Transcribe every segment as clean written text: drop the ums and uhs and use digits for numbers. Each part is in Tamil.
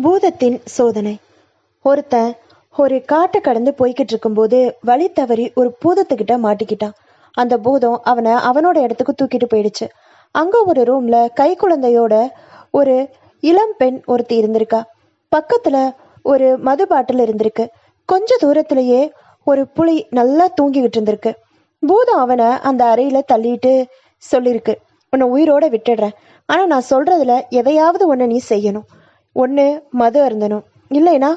பூதத்தின் சோதனை. ஒருத்தன் ஒரு காட்டை கடந்து போய்கிட்டு இருக்கும்போது வழி தவறி ஒரு பூதத்துக்கிட்ட மாட்டிக்கிட்டான். அந்த பூதம் அவனை அவனோட இடத்துக்கு தூக்கிட்டு போயிடுச்சு. அங்க ஒரு ரூம்ல கை குழந்தையோட ஒரு இளம் பெண் ஒருத்தி இருந்திருக்கா. பக்கத்துல ஒரு மது பாட்டில் இருந்திருக்கு. கொஞ்ச தூரத்திலேயே ஒரு புலி நல்லா தூங்கிக்கிட்டு இருந்திருக்கு. பூதம் அவனை அந்த அறையில தள்ளிட்டு சொல்லிருக்கு, உன்னை உயிரோட விட்டுடுறேன், ஆனா நான் சொல்றதுல எதையாவது ஒண்ணு நீ செய்யணும். ஒன்று மது அருந்தணும், இல்லைனா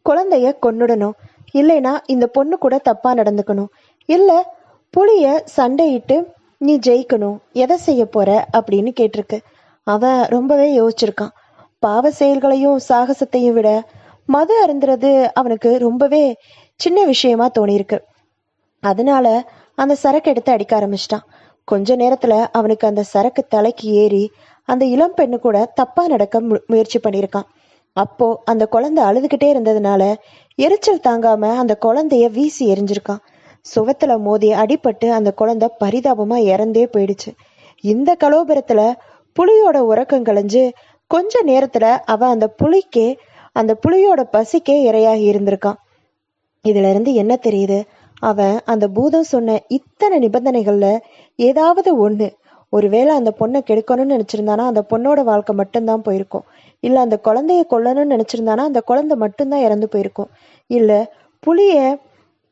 குழந்தைய கொன்னுடணும், இல்லைனா இந்த பொண்ணு கூட தப்பா நடந்துக்கணும், இல்லை புளிய சண்டையிட்டு நீ ஜெயிக்கணும், எதை செய்ய போற அப்படின்னு கேட்டிருக்கு. அவன் ரொம்பவே யோசிச்சிருக்கான். பாவ செயல்களையும் சாகசத்தையும் விட மது அருந்துறது அவனுக்கு ரொம்பவே சின்ன விஷயமா தோணியிருக்கு. அதனால அந்த சரக்கு எடுத்து அடிக்க ஆரம்பிச்சிட்டான். கொஞ்ச நேரத்துல அவனுக்கு அந்த சரக்கு தலைக்கு ஏறி அந்த இளம் பெண்ணு கூட தப்பா நடக்க முயற்சி பண்ணியிருக்கான். அப்போ அந்த குழந்தை அழுதுகிட்டே இருந்ததுனால எரிச்சல் தாங்காம அந்த குழந்தைய வீசி எரிஞ்சிருக்கான். சுவத்துல மோதி அடிபட்டு அந்த குழந்தை பரிதாபமா இறந்தே போயிடுச்சு. இந்த கலோபரத்துல புலியோட உறக்கம் கலைஞ்சு கொஞ்ச நேரத்துல அவன் அந்த புலியோட பசிக்கே இரையாகி இருந்திருக்கான். இதுல இருந்து என்ன தெரியுது? அவன் அந்த பூதம் சொன்ன இத்தனை நிபந்தனைகள்ல ஏதாவது ஒண்ணு, ஒருவேளை அந்த பொண்ணை கெடுக்கணும்னு நினைச்சிருந்தானா அந்த பொண்ணோட வாழ்க்கை மட்டும்தான் போயிருக்கும். இல்ல அந்த குழந்தைய கொல்லணும்னு நினைச்சிருந்தானா அந்த குழந்தை மட்டும்தான் இறந்து போயிருக்கும். இல்ல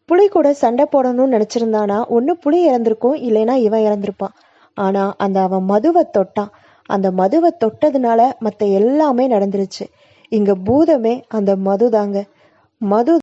புலி கூட சண்டை போடணும்னு நினைச்சிருந்தானா ஒண்ணு புலி இறந்திருக்கும், இல்லைன்னா இவன் இறந்திருப்பான். ஆனா அவன் மதுவை தொட்டான். அந்த மதுவை தொட்டதுனால மத்த எல்லாமே நடந்துருச்சு. இங்க பூதமே அந்த மது தாங்க. மது